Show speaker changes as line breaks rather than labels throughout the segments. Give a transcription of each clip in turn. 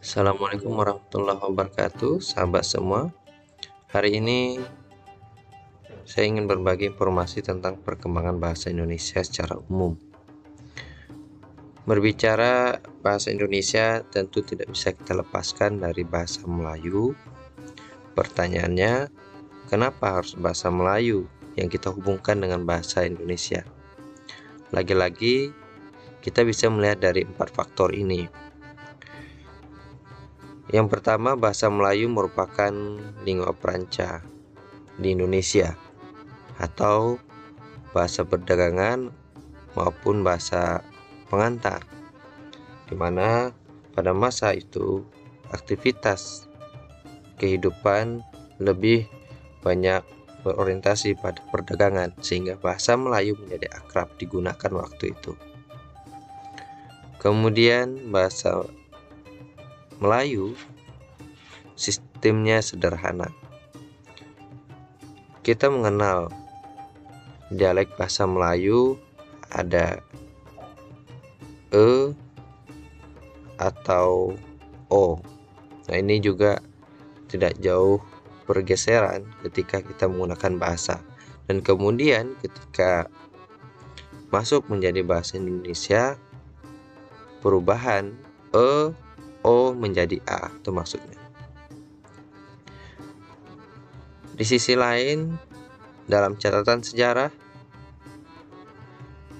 Assalamualaikum warahmatullahi wabarakatuh, sahabat semua. Hari ini saya ingin berbagi informasi tentang perkembangan bahasa Indonesia secara umum. Berbicara bahasa Indonesia tentu tidak bisa kita lepaskan dari bahasa Melayu. Pertanyaannya, kenapa harus bahasa Melayu yang kita hubungkan dengan bahasa Indonesia? Lagi-lagi kita bisa melihat dari 4 faktor ini. Yang pertama, bahasa Melayu merupakan lingua franca di Indonesia atau bahasa perdagangan maupun bahasa pengantar, di mana pada masa itu aktivitas kehidupan lebih banyak berorientasi pada perdagangan, sehingga bahasa Melayu menjadi akrab digunakan waktu itu. Kemudian bahasa Melayu sistemnya sederhana. Kita mengenal dialek bahasa Melayu ada e atau o. Nah, ini juga tidak jauh pergeseran ketika kita menggunakan bahasa. Dan kemudian ketika masuk menjadi bahasa Indonesia, perubahan e, o menjadi a, itu maksudnya. Di sisi lain, dalam catatan sejarah,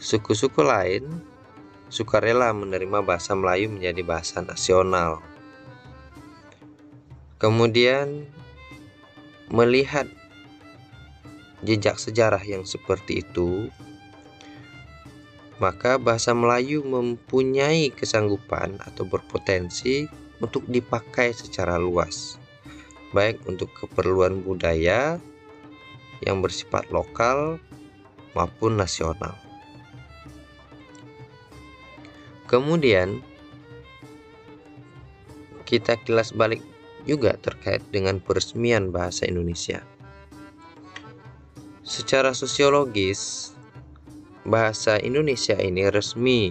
suku-suku lain sukarela menerima bahasa Melayu menjadi bahasa nasional. Kemudian melihat jejak sejarah yang seperti itu, maka bahasa Melayu mempunyai kesanggupan atau berpotensi untuk dipakai secara luas, baik untuk keperluan budaya yang bersifat lokal maupun nasional. Kemudian kita kilas balik juga terkait dengan peresmian bahasa Indonesia. Secara sosiologis, bahasa Indonesia ini resmi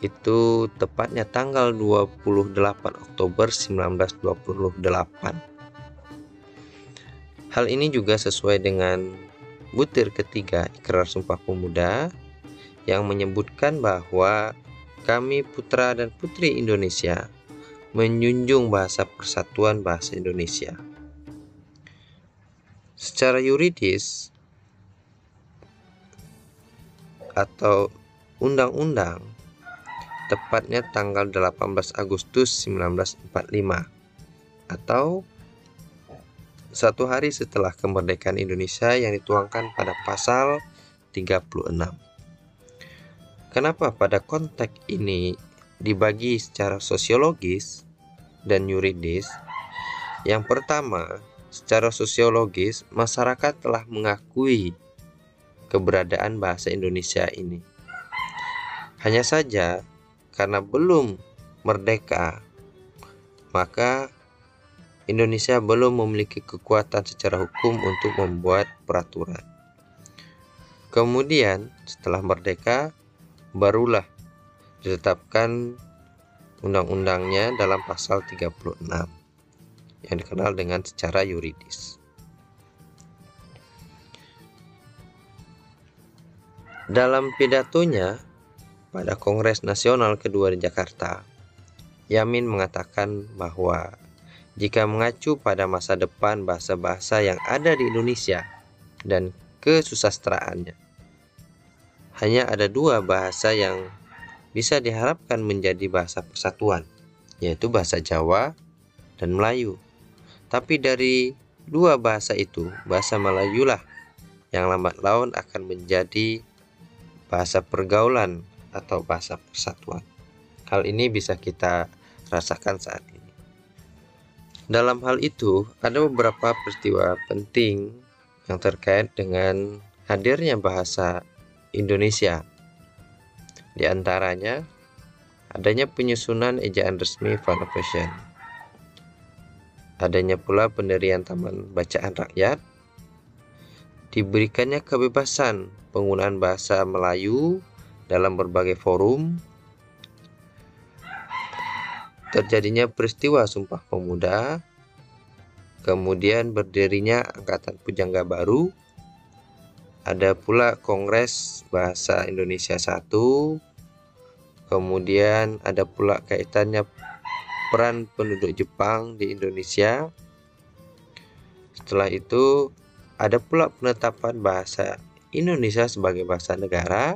itu tepatnya tanggal 28 Oktober 1928. Hal ini juga sesuai dengan butir ketiga Ikrar Sumpah Pemuda yang menyebutkan bahwa kami putra dan putri Indonesia menjunjung bahasa persatuan bahasa Indonesia. Secara yuridis atau undang-undang, tepatnya tanggal 18 Agustus 1945 atau satu hari setelah kemerdekaan Indonesia yang dituangkan pada pasal 36. Kenapa pada konteks ini dibagi secara sosiologis dan yuridis? Yang pertama, secara sosiologis masyarakat telah mengakui keberadaan bahasa Indonesia ini. Hanya saja karena belum merdeka, maka Indonesia belum memiliki kekuatan secara hukum untuk membuat peraturan. Kemudian setelah merdeka, barulah ditetapkan undang-undangnya dalam pasal 36 yang dikenal dengan secara yuridis. Dalam pidatonya pada Kongres Nasional kedua di Jakarta, Yamin mengatakan bahwa jika mengacu pada masa depan bahasa-bahasa yang ada di Indonesia dan kesusastraannya, hanya ada 2 bahasa yang bisa diharapkan menjadi bahasa persatuan, yaitu bahasa Jawa dan Melayu. Tapi dari 2 bahasa itu, bahasa Melayulah yang lambat laun akan menjadi bahasa pergaulan atau bahasa persatuan. Hal ini bisa kita rasakan saat ini. Dalam hal itu, ada beberapa peristiwa penting yang terkait dengan hadirnya bahasa Indonesia. Di antaranya, adanya penyusunan ejaan resmi Foundation. Adanya pula pendirian Taman Bacaan Rakyat. Diberikannya kebebasan penggunaan bahasa Melayu dalam berbagai forum. terjadinya peristiwa Sumpah Pemuda, kemudian berdirinya Angkatan Pujangga Baru, ada pula Kongres Bahasa Indonesia I, kemudian ada pula kaitannya peran penduduk Jepang di Indonesia. Setelah itu ada pula penetapan bahasa Indonesia sebagai bahasa negara,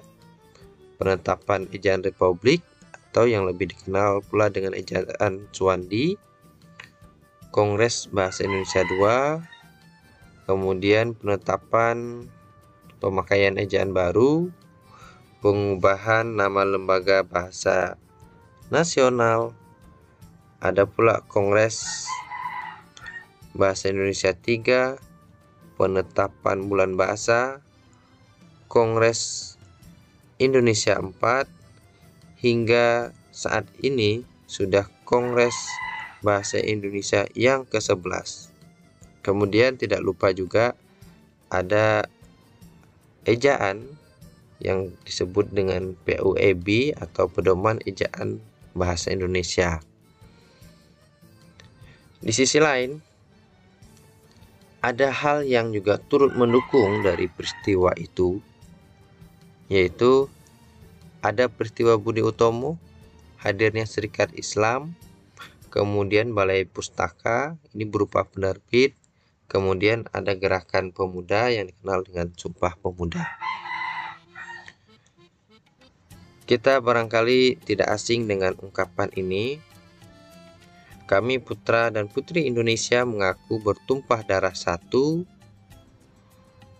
penetapan ejaan Republik atau yang lebih dikenal pula dengan ejaan Suwandi, Kongres Bahasa Indonesia II, kemudian penetapan pemakaian ejaan baru, pengubahan nama lembaga bahasa nasional, ada pula Kongres Bahasa Indonesia III, penetapan bulan bahasa, Kongres Indonesia IV, hingga saat ini sudah Kongres Bahasa Indonesia yang ke-11. Kemudian tidak lupa juga ada ejaan yang disebut dengan PUEB atau Pedoman Ejaan Bahasa Indonesia. Di sisi lain, ada hal yang juga turut mendukung dari peristiwa itu, yaitu ada peristiwa Budi Utomo, hadirnya Serikat Islam, kemudian Balai Pustaka, ini berupa penerbit, kemudian ada gerakan pemuda yang dikenal dengan Sumpah Pemuda. Kita barangkali tidak asing dengan ungkapan ini. Kami putra dan putri Indonesia mengaku bertumpah darah satu,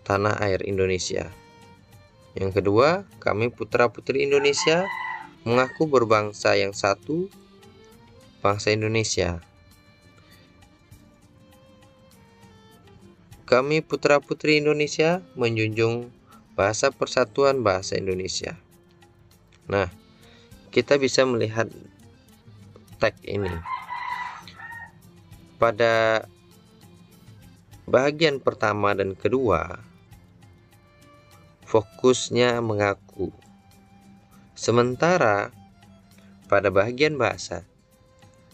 tanah air Indonesia. Yang kedua, kami putra putri Indonesia mengaku berbangsa yang satu, bangsa Indonesia. Kami putra putri Indonesia menjunjung bahasa persatuan bahasa Indonesia. Nah, kita bisa melihat teks ini. Pada bagian pertama dan kedua, fokusnya mengaku. Sementara pada bagian bahasa,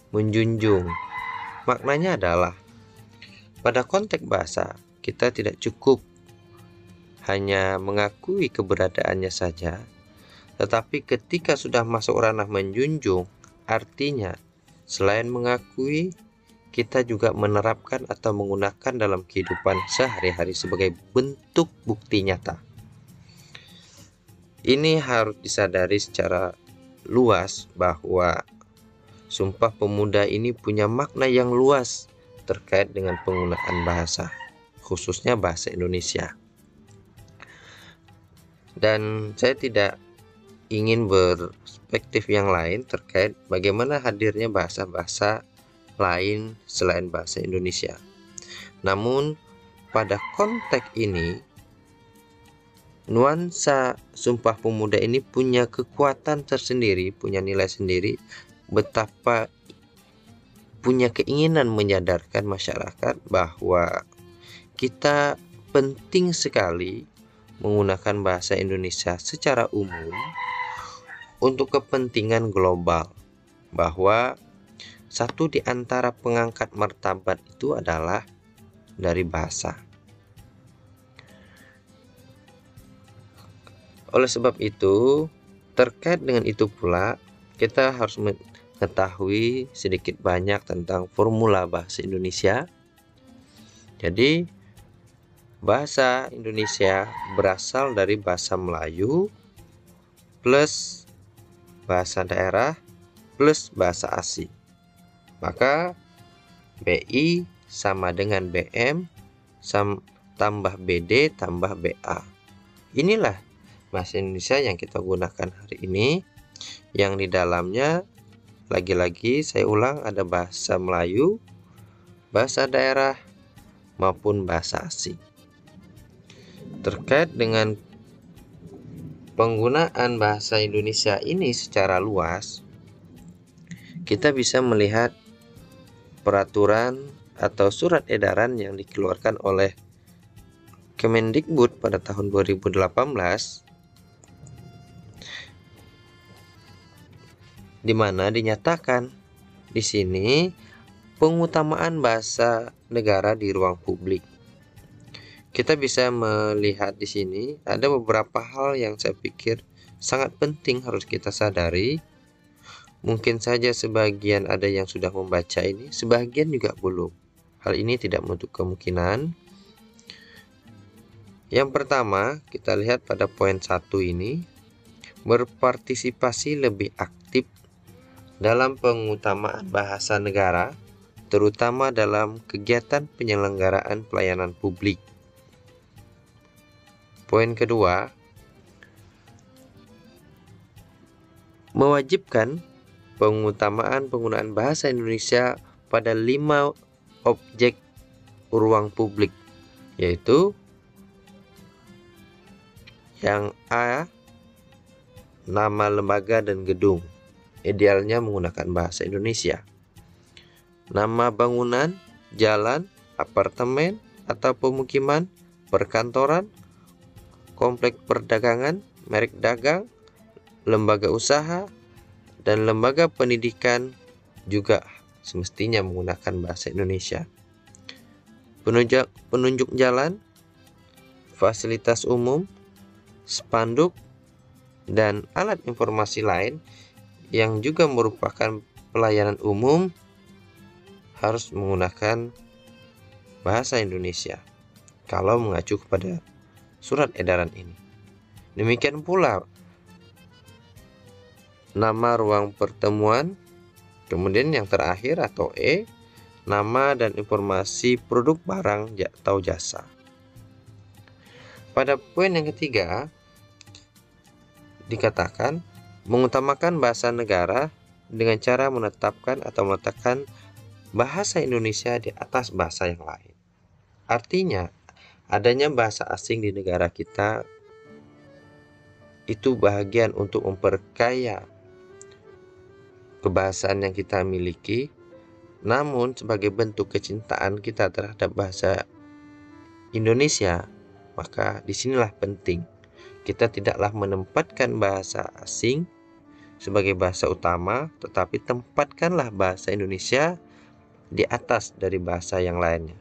menjunjung. Maknanya adalah, pada konteks bahasa, kita tidak cukup hanya mengakui keberadaannya saja, tetapi ketika sudah masuk ranah menjunjung, artinya selain mengakui, kita juga menerapkan atau menggunakan dalam kehidupan sehari-hari sebagai bentuk bukti nyata. Ini harus disadari secara luas bahwa Sumpah Pemuda ini punya makna yang luas terkait dengan penggunaan bahasa, khususnya bahasa Indonesia. Dan saya tidak ingin berperspektif yang lain terkait bagaimana hadirnya bahasa-bahasa lain selain bahasa Indonesia. Namun pada konteks ini, nuansa Sumpah Pemuda ini punya kekuatan tersendiri, punya nilai sendiri, betapa punya keinginan menyadarkan masyarakat bahwa kita penting sekali menggunakan bahasa Indonesia secara umum untuk kepentingan global, bahwa satu di antara pengangkat martabat itu adalah dari bahasa. Oleh sebab itu, terkait dengan itu pula, kita harus mengetahui sedikit banyak tentang formula bahasa Indonesia. Jadi, bahasa Indonesia berasal dari bahasa Melayu plus bahasa daerah plus bahasa asing. Maka BI sama dengan BM tambah BD tambah BA. Inilah bahasa Indonesia yang kita gunakan hari ini, yang di dalamnya lagi-lagi saya ulang ada bahasa Melayu, bahasa daerah maupun bahasa asing. Terkait dengan penggunaan bahasa Indonesia ini secara luas, kita bisa melihat peraturan atau surat edaran yang dikeluarkan oleh Kemendikbud pada tahun 2018 di mana dinyatakan di sini pengutamaan bahasa negara di ruang publik. Kita bisa melihat di sini ada beberapa hal yang saya pikir sangat penting harus kita sadari. Mungkin saja sebagian ada yang sudah membaca ini, sebagian juga belum. Hal ini tidak menutup kemungkinan. Yang pertama, kita lihat pada poin 1 ini, berpartisipasi lebih aktif dalam pengutamaan bahasa negara, terutama dalam kegiatan penyelenggaraan pelayanan publik. Poin kedua, mewajibkan pengutamaan penggunaan bahasa Indonesia pada 5 objek ruang publik, yaitu yang A, nama lembaga dan gedung, idealnya menggunakan bahasa Indonesia. Nama bangunan, jalan, apartemen atau pemukiman, perkantoran, komplek perdagangan, merek dagang, lembaga usaha, dan lembaga pendidikan juga semestinya menggunakan bahasa Indonesia. Penunjuk jalan, fasilitas umum, spanduk, dan alat informasi lain yang juga merupakan pelayanan umum harus menggunakan bahasa Indonesia kalau mengacu kepada surat edaran ini. Demikian pula nama ruang pertemuan, kemudian yang terakhir atau E, nama dan informasi produk barang atau jasa. Pada poin yang ketiga, dikatakan mengutamakan bahasa negara dengan cara menetapkan atau meletakkan bahasa Indonesia di atas bahasa yang lain. Artinya, adanya bahasa asing di negara kita itu bahagian untuk memperkaya kebahasaan yang kita miliki, namun sebagai bentuk kecintaan kita terhadap bahasa Indonesia, maka disinilah penting. Kita tidaklah menempatkan bahasa asing sebagai bahasa utama, tetapi tempatkanlah bahasa Indonesia di atas dari bahasa yang lainnya.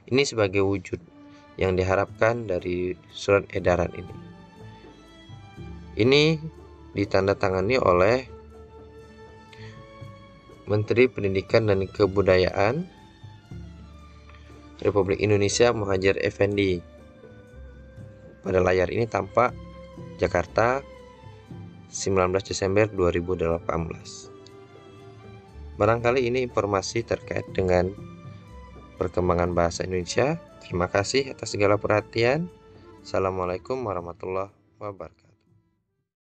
Ini sebagai wujud yang diharapkan dari surat edaran ini. Ini ditandatangani oleh Menteri Pendidikan dan Kebudayaan Republik Indonesia Muhadjir Effendi. Pada layar ini tampak Jakarta 19 Desember 2018. Barangkali ini informasi terkait dengan perkembangan bahasa Indonesia. Terima kasih atas segala perhatian. Assalamualaikum warahmatullahi wabarakatuh.